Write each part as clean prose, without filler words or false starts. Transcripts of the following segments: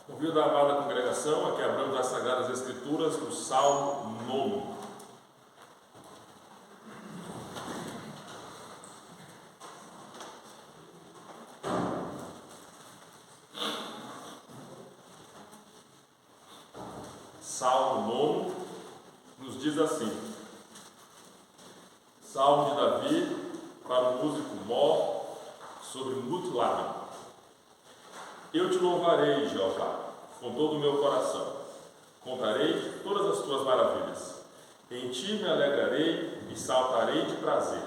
Convido a amada congregação a que abramos as Sagradas Escrituras no Salmo 9. Salmo 9 nos diz assim: Salmo de Davi para o músico Mó, sobre Mutlábim. Eu te louvarei, Jeová, com todo o meu coração. Contarei todas as tuas maravilhas. Em ti me alegrarei e saltarei de prazer.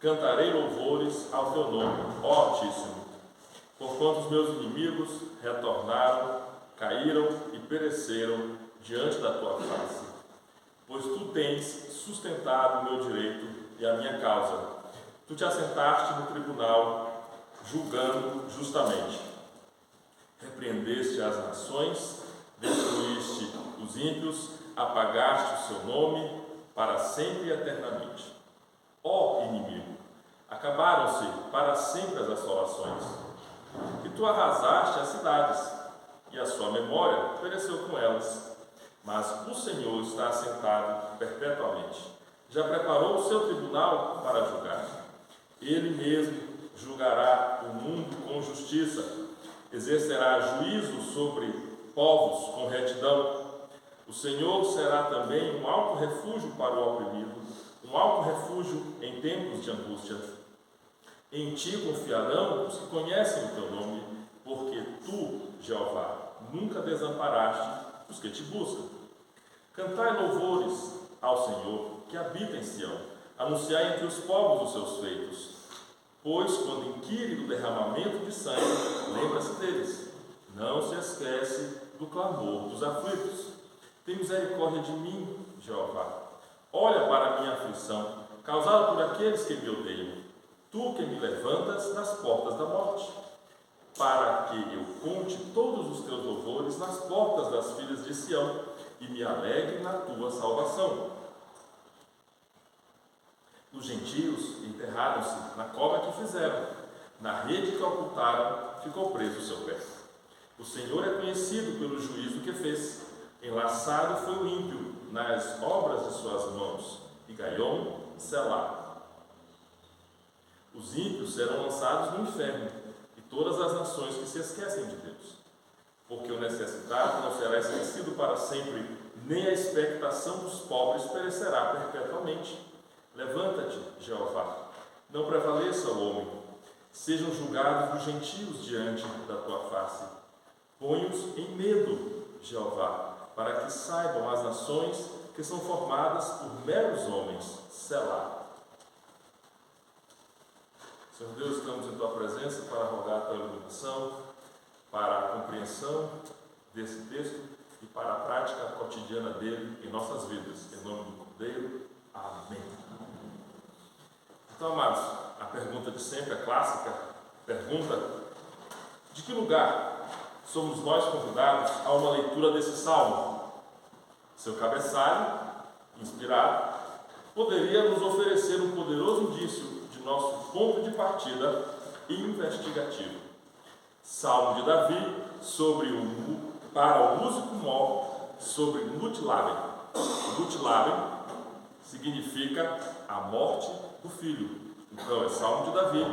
Cantarei louvores ao teu nome, ó Altíssimo. Porquanto os meus inimigos retornaram, caíram e pereceram diante da tua face. Pois tu tens sustentado o meu direito e a minha causa. Tu te assentaste no tribunal, julgando justamente. Repreendeste as nações, destruíste os ímpios, apagaste o seu nome para sempre e eternamente. Ó inimigo, acabaram-se para sempre as assolações. E tu arrasaste as cidades, e a sua memória pereceu com elas. Mas o Senhor está assentado perpetuamente. Já preparou o seu tribunal para julgar. Ele mesmo julgará o mundo com justiça. Exercerá juízo sobre povos com retidão. O Senhor será também um alto refúgio para o oprimido, um alto refúgio em tempos de angústia. Em ti confiarão os que conhecem o teu nome, porque tu, Jeová, nunca desamparaste os que te buscam. Cantai louvores ao Senhor, que habita em Sião, anunciai entre os povos os seus feitos. Pois, quando inquire do derramamento de sangue, lembra-se deles. Não se esquece do clamor dos aflitos. Tem misericórdia de mim, Jeová. Olha para a minha aflição, causada por aqueles que me odeiam. Tu que me levantas das portas da morte, para que eu conte todos os teus louvores nas portas das filhas de Sião e me alegre na tua salvação. Os gentios enterraram-se na cova que fizeram, na rede que ocultaram, ficou preso o seu pé. O Senhor é conhecido pelo juízo que fez. Enlaçado foi o ímpio nas obras de suas mãos. E Gaiom, Selá. Os ímpios serão lançados no inferno, e todas as nações que se esquecem de Deus. Porque o necessitado não será esquecido para sempre, nem a expectação dos pobres perecerá perpetuamente. Levanta-te, Jeová, não prevaleça o homem. Sejam julgados os gentios diante da tua face. Põe-os em medo, Jeová, para que saibam as nações que são formadas por meros homens. Selá. Senhor Deus, estamos em tua presença para rogar a tua iluminação, para a compreensão desse texto e para a prática cotidiana dele em nossas vidas. Em nome do Cordeiro. Amém. Então, amados, a pergunta de sempre, a clássica pergunta: de que lugar somos nós convidados a uma leitura desse salmo? Seu cabeçalho, inspirado, poderia nos oferecer um poderoso indício de nosso ponto de partida investigativo. Salmo de Davi para o músico Mó, sobre Mutlábim. Mutlábim significa a morte do filho. Então é Salmo de Davi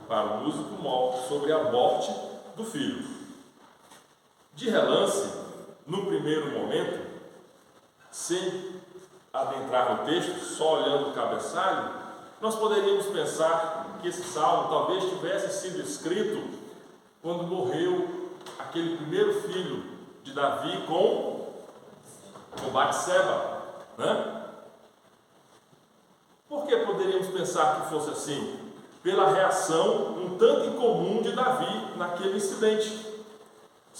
para o músico Mó, sobre a morte do filho. De relance, no primeiro momento, sem adentrar no texto, só olhando o cabeçalho, nós poderíamos pensar que esse salmo talvez tivesse sido escrito quando morreu aquele primeiro filho de Davi com Batseba, né? Por que poderíamos pensar que fosse assim? Pela reação um tanto incomum de Davi naquele incidente.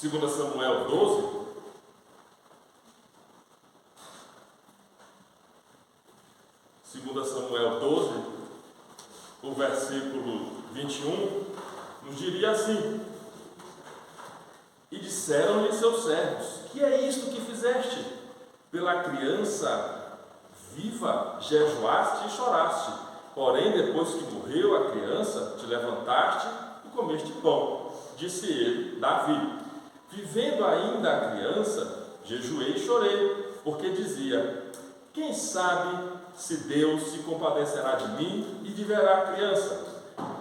2 Samuel 12, o versículo 21, nos diria assim: E disseram-lhe seus servos: Que é isto que fizeste? Pela criança viva jejuaste e choraste, porém depois que morreu a criança, te levantaste e comeste pão. Disse ele, Davi: Vivendo ainda a criança, jejuei e chorei, porque dizia: quem sabe se Deus se compadecerá de mim e de verá a criança?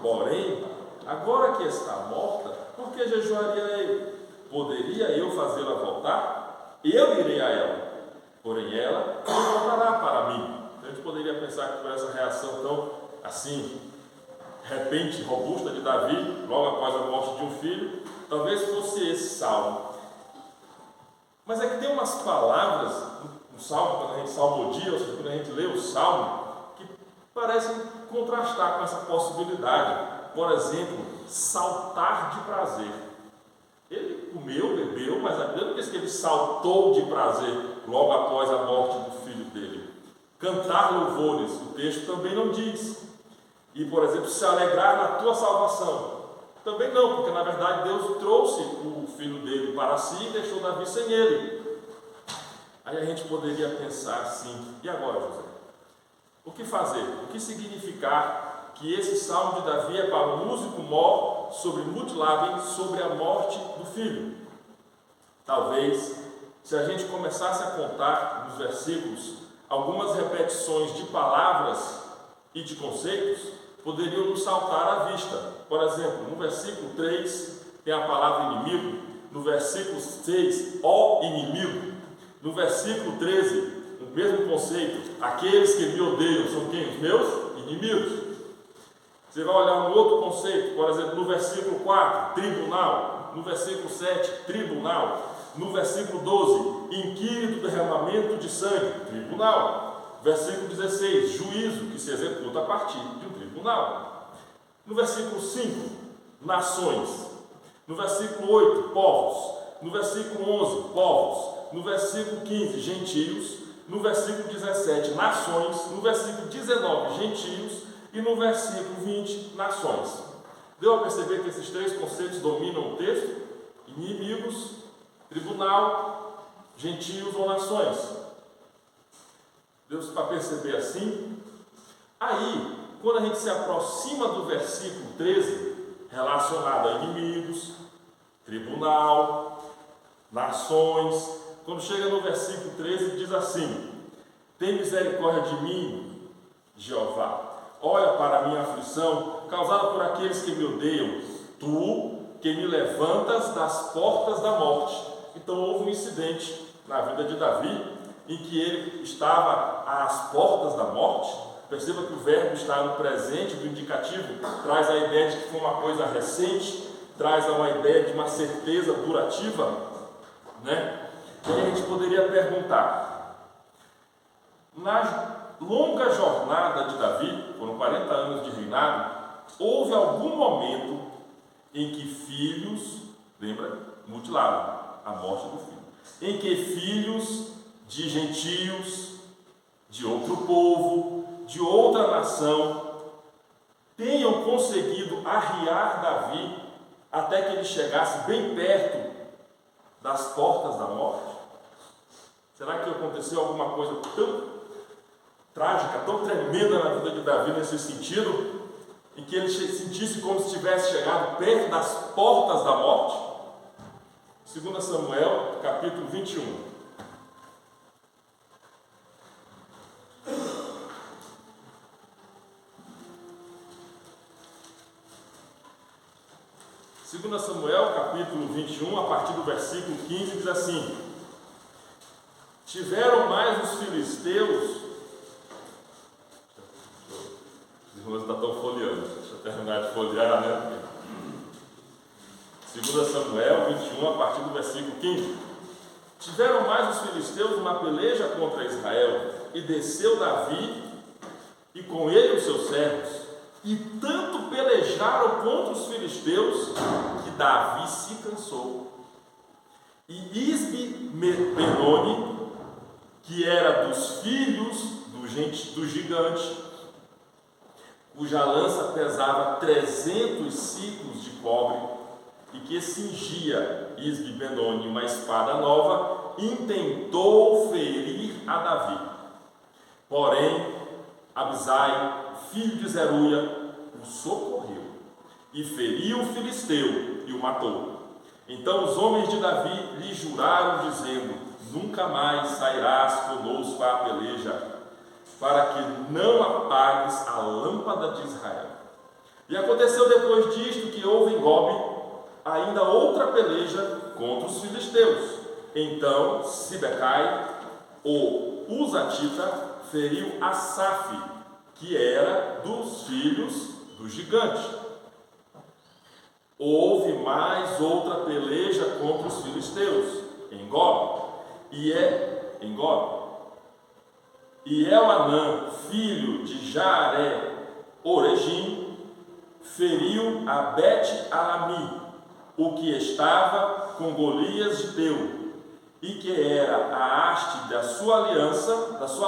Porém, agora que está morta, por que jejuaria eu? Poderia eu fazê-la voltar? Eu irei a ela, porém ela não voltará para mim. A gente poderia pensar que por essa reação tão assim, repente, robusta de Davi, logo após a morte de um filho, talvez fosse esse salmo. Mas é que tem umas palavras no salmo, quando a gente salmodia, ou seja, quando a gente lê o salmo, que parecem contrastar com essa possibilidade. Por exemplo, saltar de prazer. Ele comeu, bebeu, mas a Bíblia não diz que ele saltou de prazer logo após a morte do filho dele. Cantar louvores, o texto também não diz. E, por exemplo, se alegrar na tua salvação, também não, porque na verdade Deus trouxe o filho dele para si e deixou Davi sem ele. Aí a gente poderia pensar assim: e agora, José? O que fazer? O que significar que esse salmo de Davi é para o músico mor sobre Mutlaben, sobre a morte do filho? Talvez, se a gente começasse a contar nos versículos algumas repetições de palavras e de conceitos, poderiam nos saltar à vista. Por exemplo, no versículo 3 tem a palavra inimigo, no versículo 6, ó inimigo, no versículo 13, o mesmo conceito: aqueles que me odeiam são quem? Os meus inimigos. Você vai olhar um outro conceito, por exemplo, no versículo 4, tribunal, no versículo 7, tribunal, no versículo 12, inquérito, derramamento de sangue, tribunal, versículo 16, juízo que se executa a partir de um tribunal, no versículo 5, nações, no versículo 8, povos, no versículo 11, povos, no versículo 15, gentios, no versículo 17, nações, no versículo 19, gentios, e no versículo 20, nações. Deu a perceber que esses três conceitos dominam o texto? Inimigos, tribunal, gentios ou nações. Deu para perceber assim? Aí, quando a gente se aproxima do versículo 13, relacionado a inimigos, tribunal, nações, quando chega no versículo 13, diz assim: tem misericórdia de mim, Jeová, olha para a minha aflição, causada por aqueles que me odeiam, tu que me levantas das portas da morte. Então houve um incidente na vida de Davi, em que ele estava às portas da morte. Perceba que o verbo está no presente do indicativo, traz a ideia de que foi uma coisa recente, traz uma ideia de uma certeza durativa, né? E a gente poderia perguntar: na longa jornada de Davi, foram 40 anos de reinado, houve algum momento em que filhos, lembra? Mutilaram, a morte do filho, em que filhos de gentios, de outro povo, de outra nação, tenham conseguido arriar Davi até que ele chegasse bem perto das portas da morte? Será que aconteceu alguma coisa tão trágica, tão tremenda na vida de Davi nesse sentido, em que ele sentisse como se tivesse chegado perto das portas da morte? 2 Samuel, capítulo 21. Segundo Samuel, capítulo 21, a partir do versículo 15, diz assim: tiveram mais os filisteus. Os irmãos estão folheando, deixa eu terminar de folhear, né? 2 Samuel 21, a partir do versículo 15. Tiveram mais os filisteus uma peleja contra Israel, e desceu Davi, e com ele os seus servos, e tanto pelejaram contra os filisteus, que Davi se cansou. E Isbi-Benoni, que era dos filhos do gigante, cuja lança pesava 300 ciclos de cobre, e que cingia Isbi-Benoni uma espada nova, intentou ferir a Davi. Porém, Abisai, filho de Zeruia, o socorreu, e feriu o filisteu e o matou. Então os homens de Davi lhe juraram, dizendo: nunca mais sairás conosco à peleja, para que não apagues a lâmpada de Israel. E aconteceu depois disto que houve em Gobe ainda outra peleja contra os filisteus. Então Sibecai, o Uzatita, feriu Asaf, que era dos filhos do gigante. Houve mais outra peleja contra os filisteus em Gobe, e Elhanã, filho de Jaare-Oregim, feriu a Bet-Alami, o que estava com Golias de Teu, e que era a haste da sua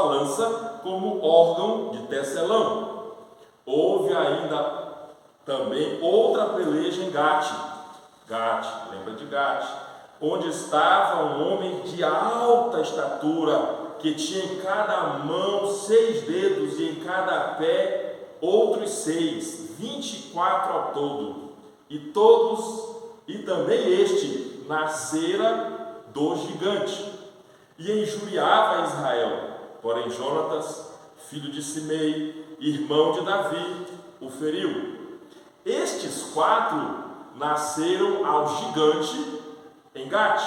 lança, como órgão de tecelão. Houve ainda também outra peleja em Gate, lembra de Gate, onde estava um homem de alta estatura, que tinha em cada mão 6 dedos e em cada pé outros 6, 24 ao todo. E também este nascera do gigante, e injuriava Israel. Porém Jonatas, filho de Simei, irmão de Davi, o feriu. Estes 4 nasceram ao gigante em Gate,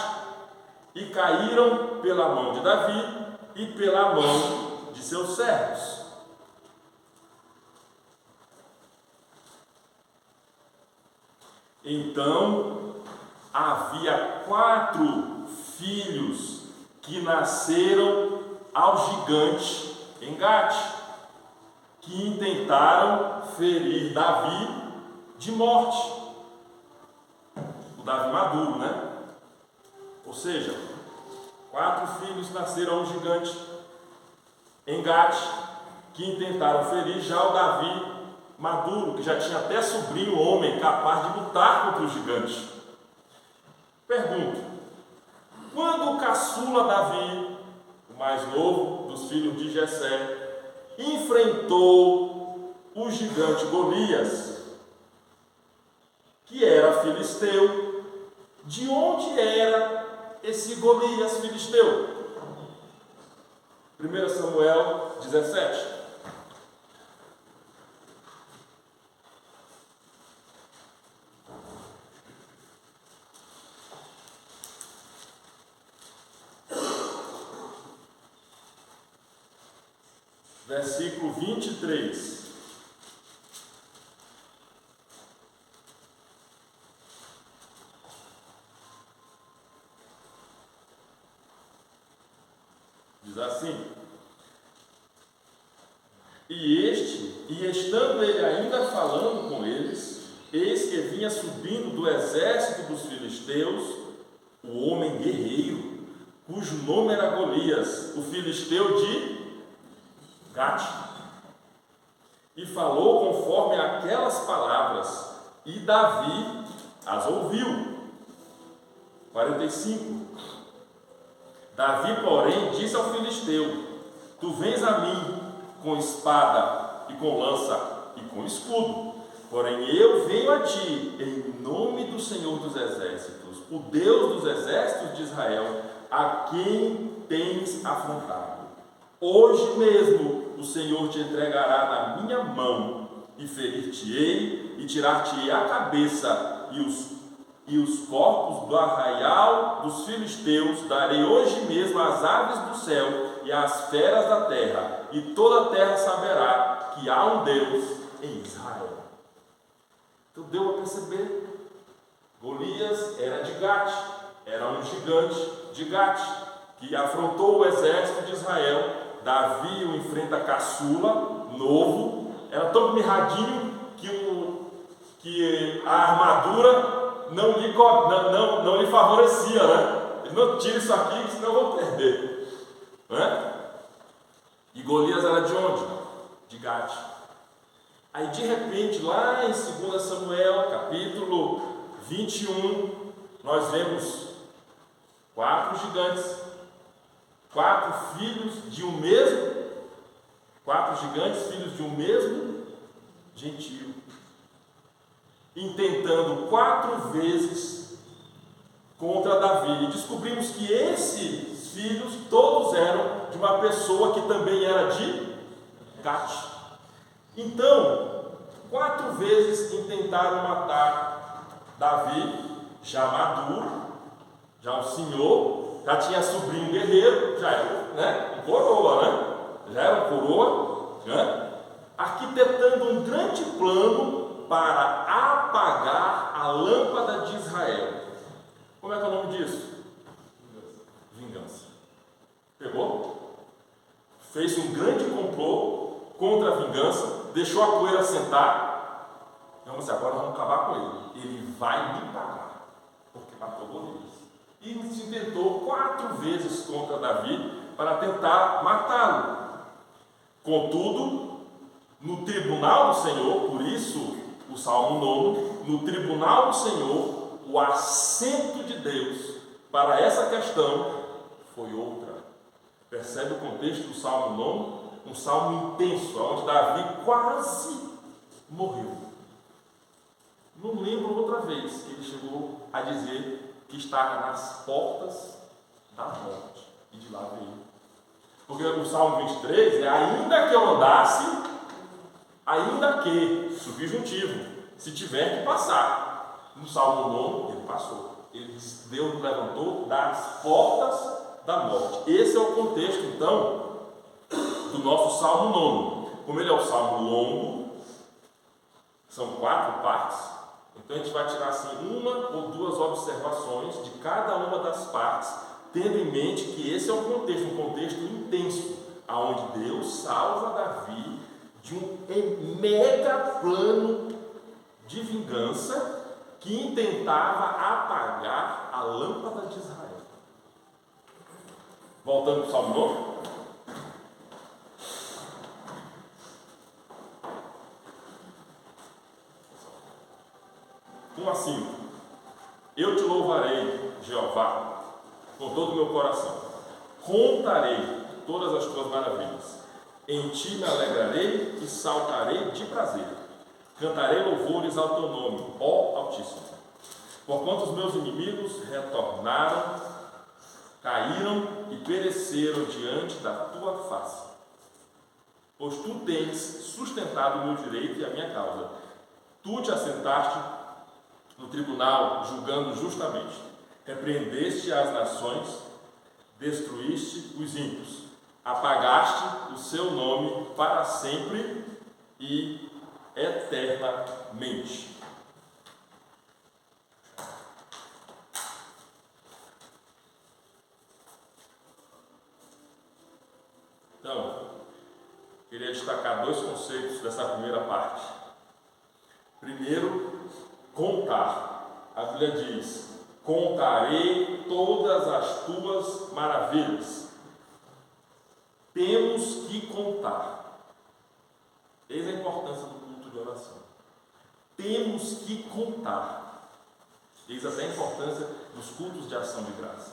e caíram pela mão de Davi e pela mão de seus servos. Então havia 4 filhos que nasceram ao gigante em Gate, que intentaram ferir Davi de morte. O Davi maduro, né? Ou seja, 4 filhos nasceram ao gigante em Gate, que intentaram ferir já o Davi maduro, que já tinha até sobrinho homem capaz de lutar contra o gigante. Pergunto: quando o caçula Davi, o mais novo dos filhos de Jessé, enfrentou o gigante Golias, que era filisteu, de onde era esse Golias filisteu? 1 Samuel 17. Versículo 23. Diz assim: E estando ele ainda falando com eles, eis que vinha subindo do exército dos filisteus o homem guerreiro, cujo nome era Golias, o filisteu de Gate, e falou conforme aquelas palavras, e Davi as ouviu. 45. Davi, porém, disse ao filisteu: tu vens a mim com espada e com lança e com escudo, porém eu venho a ti em nome do Senhor dos exércitos, o Deus dos exércitos de Israel, a quem tens afrontado. Hoje mesmo o Senhor te entregará na minha mão, e ferir-te-ei, e tirar-te-ei a cabeça, e os corpos do arraial dos filisteus darei hoje mesmo às aves do céu e às feras da terra, e toda a terra saberá que há um Deus em Israel. Então deu a perceber, Golias era de Gate, era um gigante de Gate, que afrontou o exército de Israel. Davi o enfrenta caçula, novo, era tão mirradinho que a armadura não lhe favorecia, né? Ele não tira isso aqui, senão eu vou perder, né? E Golias era de onde? De Gate. Aí de repente, lá em 2 Samuel, capítulo 21, nós vemos 4 gigantes, 4 filhos de um mesmo, 4 gigantes, filhos de um mesmo gentio, intentando 4 vezes contra Davi. E descobrimos que esses filhos todos eram de uma pessoa que também era de Gate. Então, 4 vezes intentaram matar Davi, já maduro, já um senhor, já tinha sobrinho guerreiro, já era, um coroa, já era um coroa, arquitetando um grande plano para apagar a lâmpada de Israel. Como é que é o nome disso? Vingança. Pegou? Fez um grande complô contra a vingança, deixou a poeira sentar. Vamos dizer, agora vamos acabar com ele. Ele vai me pagar, porque matou Golias. E se tentou 4 vezes contra Davi para tentar matá-lo. Contudo, no tribunal do Senhor, por isso o Salmo 9, no tribunal do Senhor, o assento de Deus para essa questão foi outra. Percebe o contexto do Salmo 9? Um salmo intenso, onde Davi quase morreu. Não lembro outra vez que ele chegou a dizer que estava nas portas da morte. E de lá veio. Porque o Salmo 23 é ainda que eu andasse, ainda que, subjuntivo, se tiver que passar. No Salmo 9 ele passou. Ele disse, Deus nos levantou das portas da morte. Esse é o contexto, então, do nosso Salmo 9. Como ele é um salmo longo, são 4 partes, então a gente vai tirar assim 1 ou 2 observações de cada uma das partes, tendo em mente que esse é um contexto intenso, aonde Deus salva Davi de um mega plano de vingança que intentava apagar a lâmpada de Israel. Voltando para o Salmo 9. Assim, eu te louvarei, Jeová, com todo o meu coração, contarei todas as tuas maravilhas, em ti me alegrarei e saltarei de prazer, cantarei louvores ao teu nome, ó Altíssimo, porquanto os meus inimigos retornaram, caíram e pereceram diante da tua face, pois tu tens sustentado o meu direito e a minha causa, tu te assentaste no tribunal, julgando justamente, repreendeste as nações, destruíste os ímpios, apagaste o seu nome para sempre e eternamente. Então, queria destacar 2 conceitos dessa primeira parte. Primeiro, contar. A Bíblia diz, contarei todas as tuas maravilhas. Temos que contar. Eis a importância do culto de oração. Temos que contar. Eis até a importância dos cultos de ação de graça.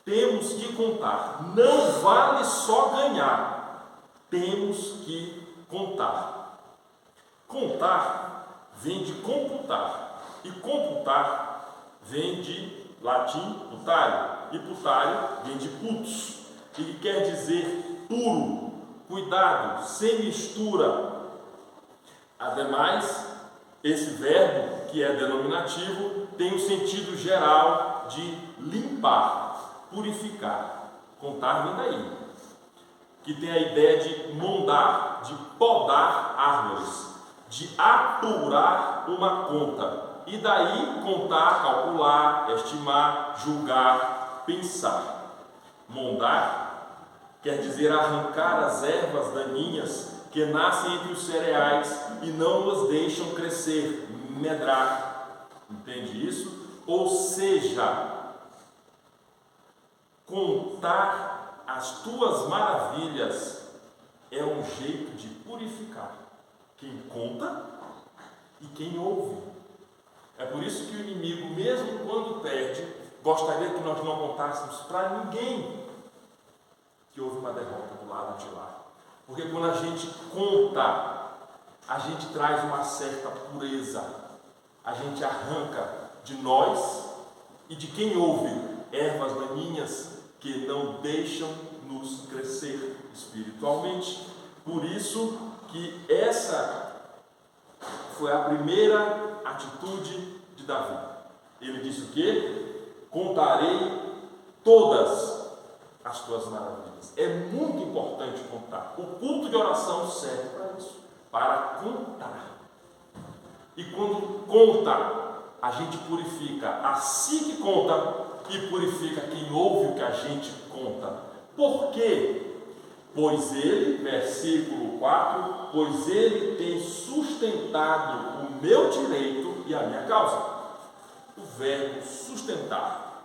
Temos que contar. Não vale só ganhar. Temos que contar. Contar vem de computar. E computar vem de latim putário. E putário vem de putus. E quer dizer puro, cuidado, sem mistura. Ademais, esse verbo, que é denominativo, tem o sentido geral de limpar, purificar. Contar vem daí. Que tem a ideia de mondar, de podar árvores, de apurar uma conta. E daí contar, calcular, estimar, julgar, pensar. Mondar quer dizer arrancar as ervas daninhas que nascem entre os cereais e não os deixam crescer, medrar. Entende isso? Ou seja, contar as tuas maravilhas é um jeito de purificar quem conta e quem ouve. É por isso que o inimigo, mesmo quando perde, gostaria que nós não contássemos para ninguém que houve uma derrota do lado de lá. Porque quando a gente conta, a gente traz uma certa pureza. A gente arranca de nós e de quem ouve ervas daninhas que não deixam nos crescer espiritualmente. Por isso que essa foi a primeira atitude de Davi. Ele disse o quê? Contarei todas as tuas maravilhas. É muito importante contar. O culto de oração serve para isso, para contar. E quando conta, a gente purifica a si que conta e purifica quem ouve o que a gente conta. Por quê? Pois ele, versículo 4, pois ele tem sustentado o meu direito e a minha causa. O verbo sustentar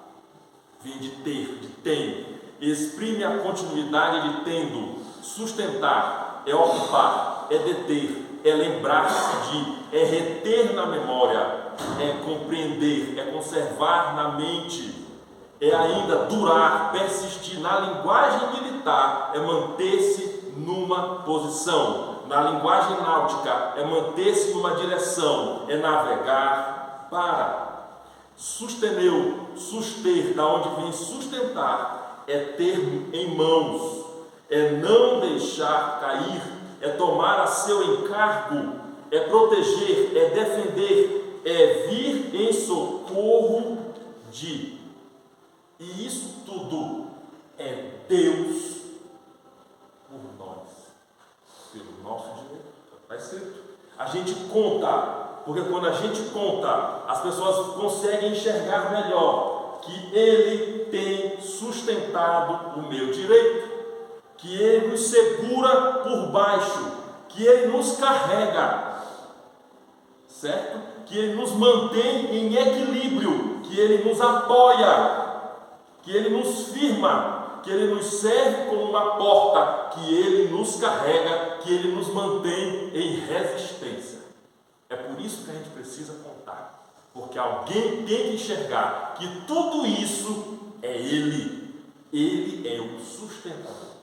vem de ter, de tem, exprime a continuidade de tendo. Sustentar é ocupar, é deter, é lembrar-se de, é reter na memória, é compreender, é conservar na mente, é ainda durar, persistir. Na linguagem militar é manter-se numa posição, na linguagem náutica é manter-se numa direção, é navegar para. Susteneu, suster, da onde vem sustentar, é ter em mãos, é não deixar cair, é tomar a seu encargo, é proteger, é defender, é vir em socorro de. E isso tudo é Deus por nós, pelo nosso direito. Está escrito. A gente conta. Porque quando a gente conta, as pessoas conseguem enxergar melhor que Ele tem sustentado o meu direito, que Ele nos segura por baixo, que Ele nos carrega, certo? Que Ele nos mantém em equilíbrio, que Ele nos apoia, que Ele nos firma, que Ele nos serve como uma porta, que Ele nos carrega, que Ele nos mantém em resistência. É por isso que a gente precisa contar, porque alguém tem que enxergar que tudo isso é Ele é o sustentador.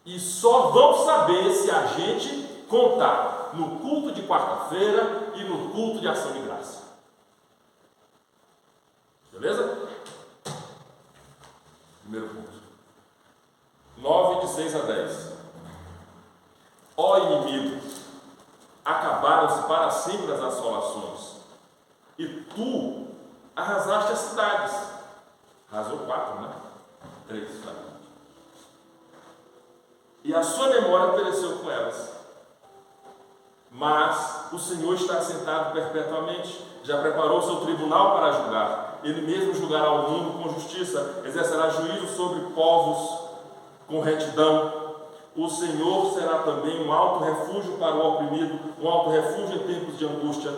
E só vamos saber se a gente contar no culto de quarta-feira e no culto de ação de graça. Beleza? Primeiro ponto. 9, de 6 a 10. Ó inimigo, acabaram-se para sempre as assolações, e tu arrasaste as cidades. Arrasou 4, né? 3, tá? E a sua memória pereceu com elas. Mas o Senhor está assentado perpetuamente, já preparou o seu tribunal para julgar. Ele mesmo julgará o mundo com justiça, exercerá juízo sobre povos com retidão. O Senhor será também um alto refúgio para o oprimido, um alto refúgio em tempos de angústia.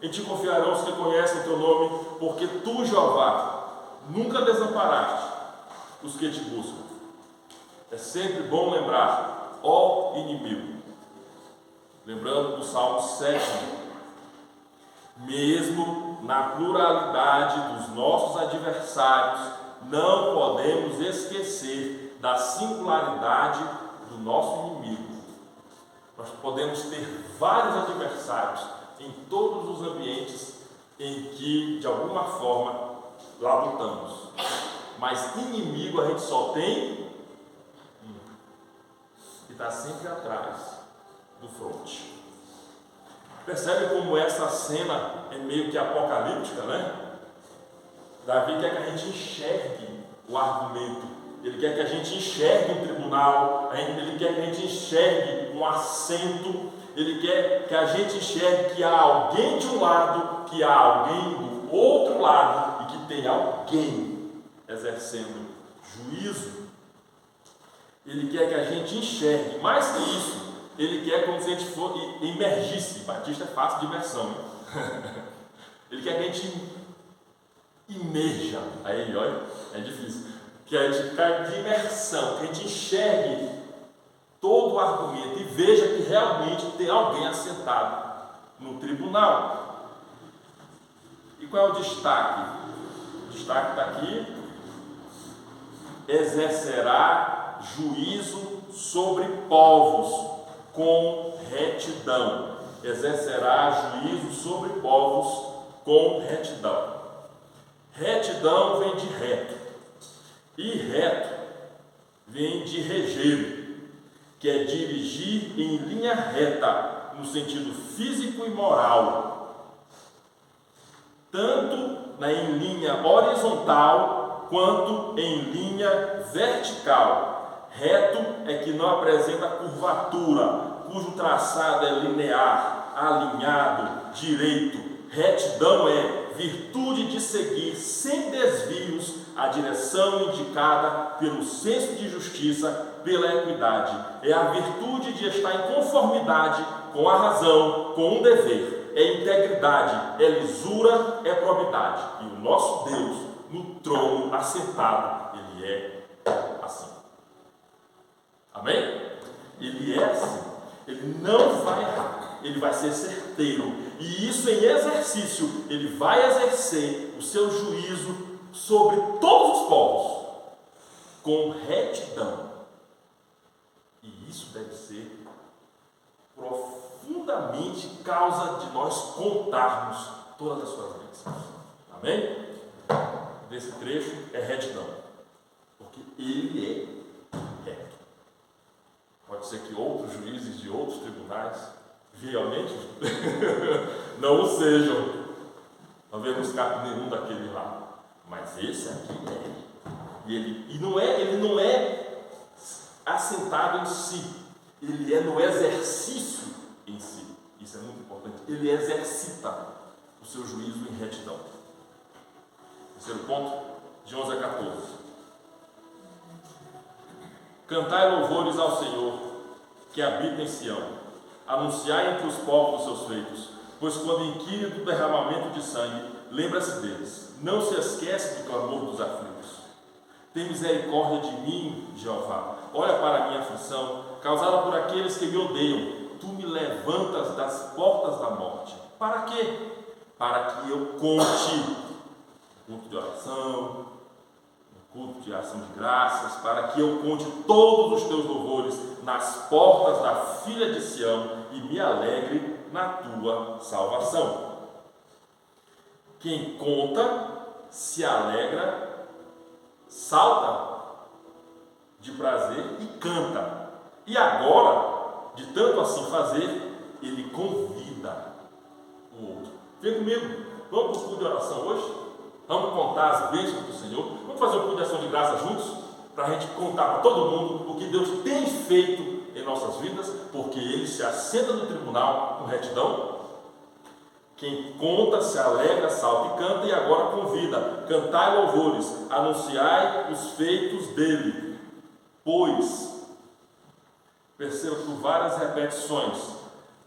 Em ti confiarão os que conhecem teu nome, porque tu, Jeová, nunca desamparaste os que te buscam. É sempre bom lembrar, ó inimigo. Lembrando do Salmo 7, mesmo na pluralidade dos nossos adversários, não podemos esquecer da singularidade do nosso inimigo. Nós podemos ter vários adversários em todos os ambientes em que, de alguma forma, lá lutamos. Mas inimigo a gente só tem que está sempre atrás do fronte. Percebe como essa cena é meio que apocalíptica, né? Davi quer que a gente enxergue o argumento. Ele quer que a gente enxergue um tribunal, ele quer que a gente enxergue um assento, ele quer que a gente enxergue que há alguém de um lado, que há alguém do outro lado e que tem alguém exercendo juízo. Ele quer que a gente enxergue, mais que isso, ele quer como se a gente imergisse. Batista é fácil de imersão, né? Ele quer que a gente imerja. Aí, olha, é difícil. Que a gente caia de imersão, que a gente enxergue todo o argumento e veja que realmente tem alguém assentado no tribunal. E qual é o destaque? O destaque está aqui: exercerá juízo sobre povos com retidão. Exercerá juízo sobre povos com retidão. Retidão vem de reto, e reto vem de reger, que é dirigir em linha reta, no sentido físico e moral, tanto em linha horizontal quanto em linha vertical. Reto é que não apresenta curvatura, cujo traçado é linear, alinhado, direito. Retidão é virtude de seguir sem desvios a direção indicada pelo senso de justiça, pela equidade. É a virtude de estar em conformidade com a razão, com o dever. É integridade, é lisura, é probidade. E o nosso Deus, no trono assentado, Ele é assim. Amém? Ele é assim. Ele não vai errar. Ele vai ser certeiro. E isso em exercício. Ele vai exercer o seu juízo sobre todos os povos com retidão. E isso deve ser profundamente causa de nós contarmos todas as suas bênçãos. Amém? Desse trecho é retidão, porque ele é reto. Pode ser que outros juízes de outros tribunais realmente não o sejam. Não vemos escape nenhum daquele lá. Mas esse aqui é. Ele não é assentado em si. Ele é no exercício em si. Isso é muito importante. Ele exercita o seu juízo em retidão. Terceiro ponto, de 11 a 14. Cantai louvores ao Senhor, que habita em Sião. Anunciai entre os povos os seus feitos, pois quando inquire do derramamento de sangue, lembra-se deles. Não se esquece do clamor dos aflitos. Tem misericórdia de mim, Jeová. Olha para a minha aflição, causada por aqueles que me odeiam. Tu me levantas das portas da morte. Para quê? Para que eu conte no culto de oração, no culto de ação de graças, para que eu conte todos os teus louvores nas portas da filha de Sião e me alegre na tua salvação. Quem conta, se alegra, salta de prazer e canta. E agora, de tanto assim fazer, ele convida o outro. Vem comigo, vamos para o culto de oração hoje? Vamos contar as bênçãos do Senhor? Vamos fazer um culto de ação de graça juntos? Para a gente contar para todo mundo o que Deus tem feito em nossas vidas, porque Ele se assenta no tribunal com retidão. Quem conta, se alegra, salta e canta, e agora convida: cantai louvores, anunciai os feitos dele. Pois, perceba por várias repetições,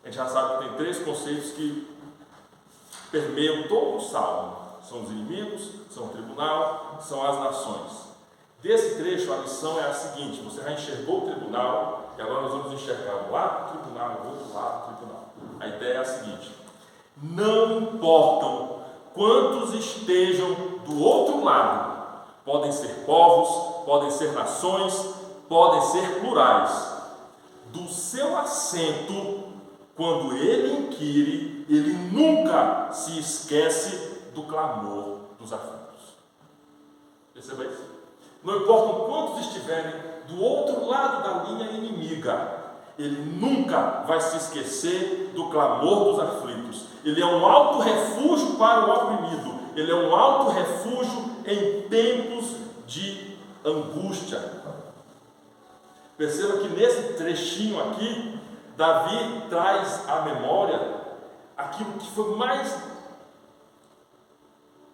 a gente já sabe que tem 3 conceitos que permeiam todo o salmo: são os inimigos, são o tribunal, são as nações. Desse trecho, a lição é a seguinte: você já enxergou o tribunal, e agora nós vamos enxergar um lado do tribunal, o outro lado do tribunal. A ideia é a seguinte: não importam quantos estejam do outro lado, podem ser povos, podem ser nações, podem ser plurais, do seu assento, quando ele inquire, ele nunca se esquece do clamor dos aflitos. Perceba isso? Não importa quantos estiverem do outro lado da linha inimiga, ele nunca vai se esquecer do clamor dos aflitos. Ele é um alto refúgio para o oprimido. Ele é um alto refúgio em tempos de angústia. Perceba que nesse trechinho aqui, Davi traz à memória aquilo que foi mais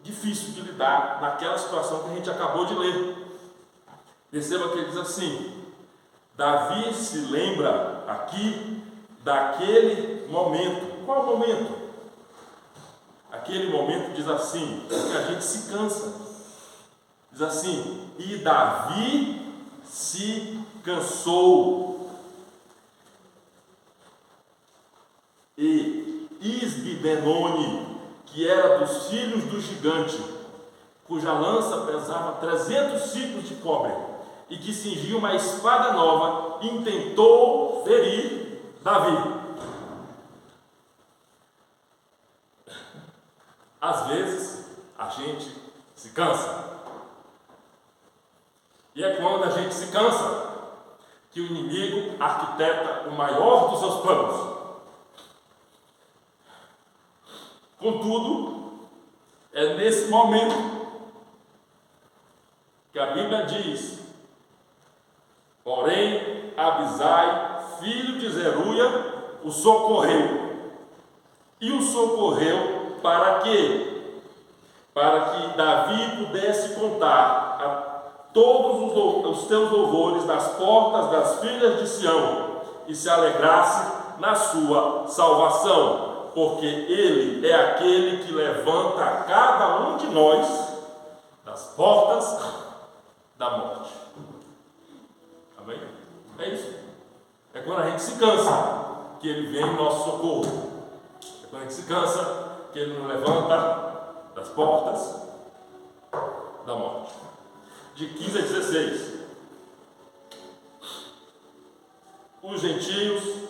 difícil de lidar naquela situação que a gente acabou de ler. Perceba que ele diz assim: Davi se lembra aqui daquele momento. Qual momento? Aquele momento diz assim, que a gente se cansa. Diz assim: e Davi se cansou. E Isbi-Benoni, que era dos filhos do gigante, cuja lança pesava 300 ciclos de cobre, e que cingia uma espada nova, intentou ferir Davi. Às vezes a gente se cansa. E é quando a gente se cansa que o inimigo arquiteta o maior dos seus planos. Contudo, é nesse momento que a Bíblia diz: porém, Abisai, filho de Zeruia, o socorreu. E o socorreu para quê? Para que Davi pudesse contar a todos os teus louvores nas portas das filhas de Sião e se alegrasse na sua salvação, porque ele é aquele que levanta cada um de nós das portas da morte. Amém? É isso. É quando a gente se cansa que ele vem em nosso socorro. É quando a gente se cansa que ele nos levanta das portas da morte. De 15 a 16. Os gentios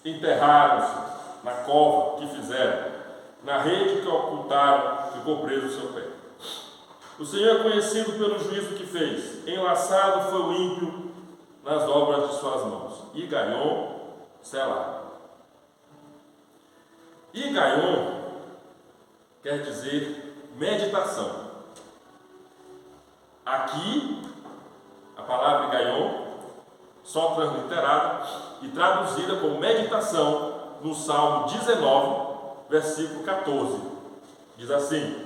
enterraram-se na cova que fizeram, na rede que ocultaram, ficou preso o seu pé. O Senhor é conhecido pelo juízo que fez. Enlaçado foi o ímpio nas obras de suas mãos. Igaion, Selá. Igaion quer dizer meditação. Aqui, a palavra Igaion, só transliterada e traduzida como meditação no Salmo 19, versículo 14. Diz assim: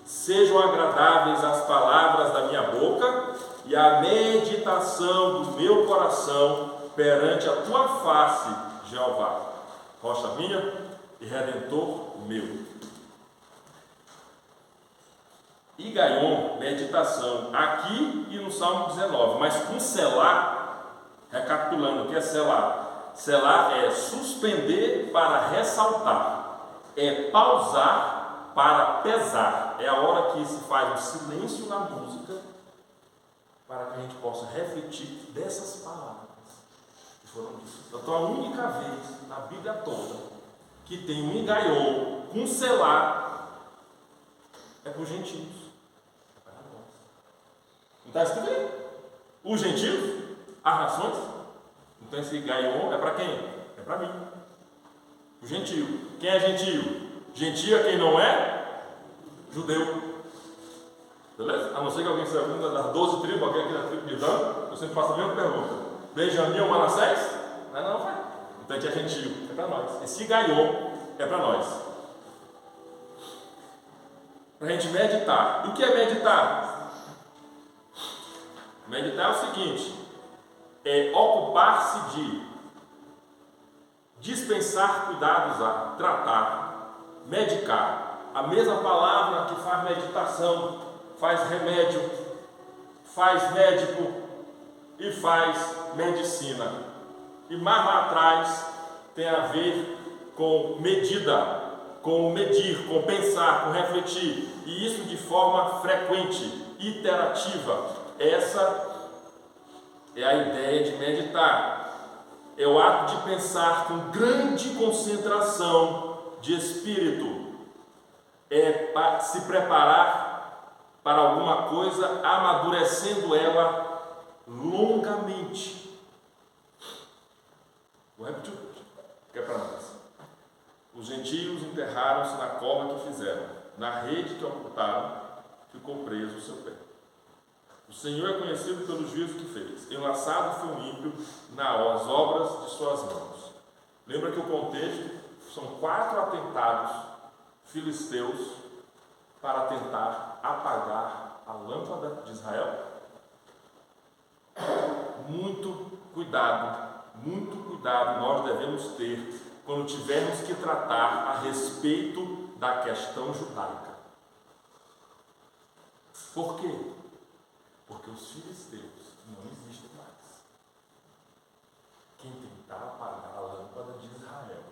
sejam agradáveis as palavras da minha boca e a meditação do meu coração perante a tua face, Jeová, rocha minha e redentor meu. Igaion, meditação, aqui e no Salmo 19, mas com Selá, recapitulando, o que é Selá? Selá é suspender para ressaltar, é pausar para pesar, é a hora que se faz um silêncio na música para que a gente possa refletir dessas palavras que foram ditas. Então, a única vez na Bíblia toda que tem um Igaion com Selá é para os gentios. Não está escrito aí? Os gentios, as nações. Então esse Igaion é para quem? É para mim. O gentio. Quem é gentio? Gentio é quem não é judeu. Beleza? A não ser que alguém seja alguma das 12 tribos, alguém aqui da tribo de Dan, eu sempre faço a mesma pergunta. Benjamim ou Manassés? Não vai. Então a gente é gentio. É para nós. Esse Igaion é para nós. Para a gente meditar. E o que é meditar? Meditar é o seguinte: é ocupar-se de dispensar cuidados a tratar, medicar. A mesma palavra que faz meditação, faz remédio, faz médico e faz medicina. E mais lá atrás tem a ver com medida, com medir, com pensar, com refletir. E isso de forma frequente, iterativa. Essa é a ideia de meditar. É o ato de pensar com grande concentração de espírito. É se preparar para alguma coisa, amadurecendo ela longamente. Vou repetir, que é para nós. Os gentios enterraram-se na cova que fizeram, na rede que ocultaram, ficou preso o seu pé. O Senhor é conhecido pelo juízo que fez. Enlaçado foi o ímpio nas obras de suas mãos. Lembra que o contexto são 4 atentados filisteus para tentar apagar a lâmpada de Israel? Muito cuidado nós devemos ter quando tivermos que tratar a respeito da questão judaica. Por quê? Porque os filisteus não existem mais. Quem tentar apagar a lâmpada de Israel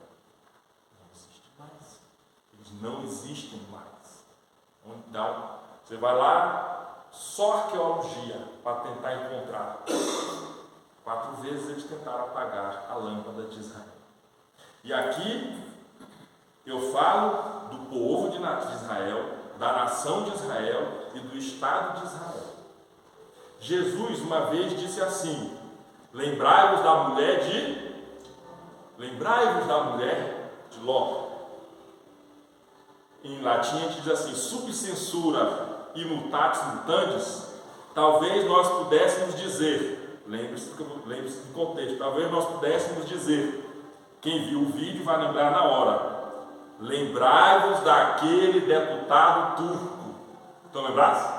não existe mais. Eles não existem mais. Então, você vai lá, só arqueologia para tentar encontrar. 4 vezes eles tentaram apagar a lâmpada de Israel. E aqui eu falo do povo de Israel, da nação de Israel, e do Estado de Israel. Jesus uma vez disse assim: lembrai-vos da mulher de Ló. Em latim a gente diz assim: sub censura immutatis mutandis. Talvez nós pudéssemos dizer, lembre-se do contexto, talvez nós pudéssemos dizer, quem viu o vídeo vai lembrar na hora: lembrai-vos daquele deputado turco. Estão lembrados?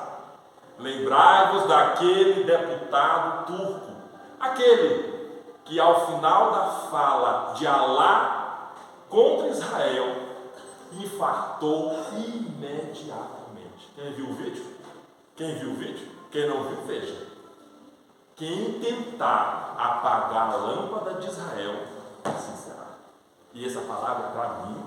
Lembrai-vos daquele deputado turco, aquele que ao final da fala de Alá contra Israel infartou imediatamente. Quem viu o vídeo? Quem não viu, veja. Quem tentar apagar a lâmpada de Israel, sinceramente. E essa palavra é para mim,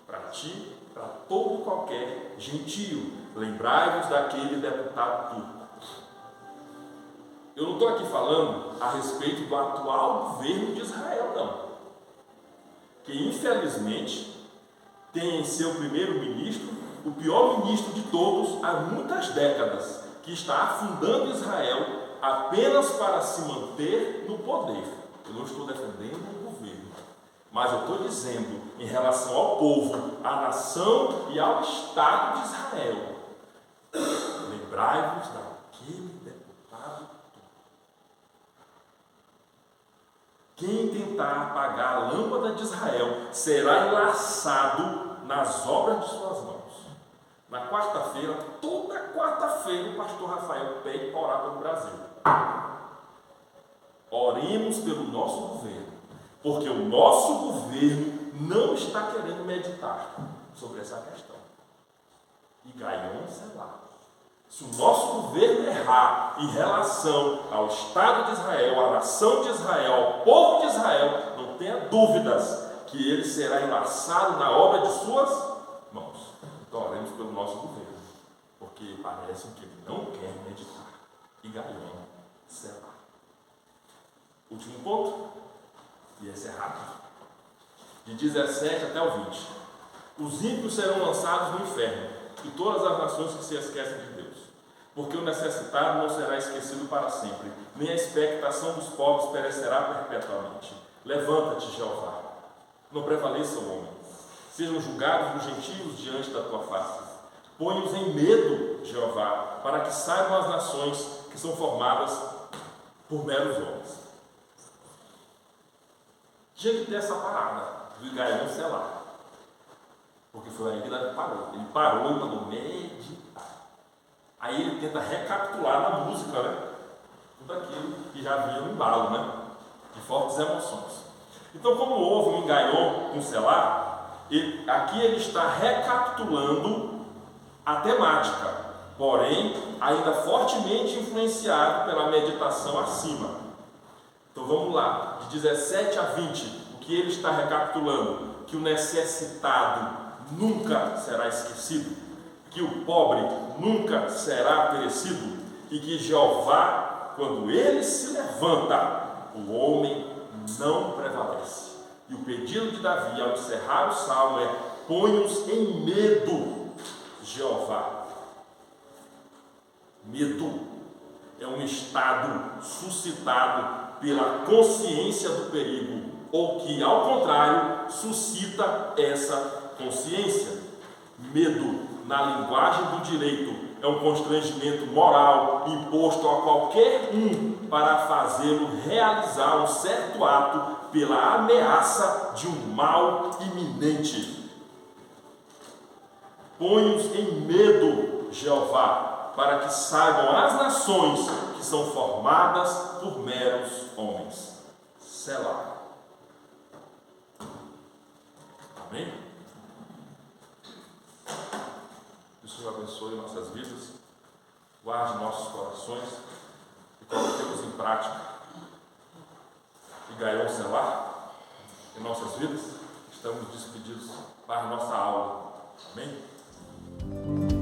para ti, para todo e qualquer gentio. Lembrai-vos daquele deputado turco. Eu não estou aqui falando a respeito do atual governo de Israel, não. Que infelizmente tem em seu primeiro-ministro o pior ministro de todos há muitas décadas, que está afundando Israel apenas para se manter no poder. Eu não estou defendendo o governo, mas eu estou dizendo em relação ao povo, à nação e ao Estado de Israel: lembrai-vos daquele deputado turco. Quem tentar apagar a lâmpada de Israel será enlaçado nas obras de suas mãos. Na quarta-feira, toda quarta-feira, o pastor Rafael pede para orar pelo Brasil. Oremos pelo nosso governo, porque o nosso governo não está querendo meditar sobre essa questão. E Gaion Selah. Se o nosso governo errar em relação ao Estado de Israel, à nação de Israel, ao povo de Israel, não tenha dúvidas que ele será enlaçado na obra de suas mãos. Então oremos pelo nosso governo, porque parece que ele não quer meditar. E Gaion Selah. Último ponto, e esse é rápido, de 17 até o 20. Os ímpios serão lançados no inferno, e todas as nações que se esquecem de Deus. Porque o necessitado não será esquecido para sempre, nem a expectação dos pobres perecerá perpetuamente. Levanta-te, Jeová, não prevaleça o homem. Sejam julgados os gentios diante da tua face. Põe-os em medo, Jeová, para que saibam as nações que são formadas por meros homens. Tinha que ter essa parada do Gaion Selah, porque foi aí que ele parou. Ele parou e mandou meditar. Aí ele tenta recapitular na música, né? Tudo aquilo que já vinha no embalo, né? De fortes emoções. Então, como houve um Gaion com Selah, aqui ele está recapitulando a temática, porém ainda fortemente influenciado pela meditação acima. Então vamos lá, de 17 a 20, o que ele está recapitulando? Que o necessitado nunca será esquecido, que o pobre nunca será perecido, e que Jeová, quando ele se levanta, o homem não prevalece. E o pedido de Davi ao encerrar o salmo é: põe-os em medo, Jeová. Medo é um estado suscitado pela consciência do perigo, ou que, ao contrário, suscita essa consciência. Medo, na linguagem do direito, é um constrangimento moral imposto a qualquer um para fazê-lo realizar um certo ato pela ameaça de um mal iminente. Põe-os em medo, Jeová, para que saibam as nações que são formadas por meros homens. Selah. Amém? Que o Senhor abençoe nossas vidas, guarde nossos corações e coloquemos em prática. E Gaion Selah em nossas vidas. Estamos despedidos para a nossa aula. Amém?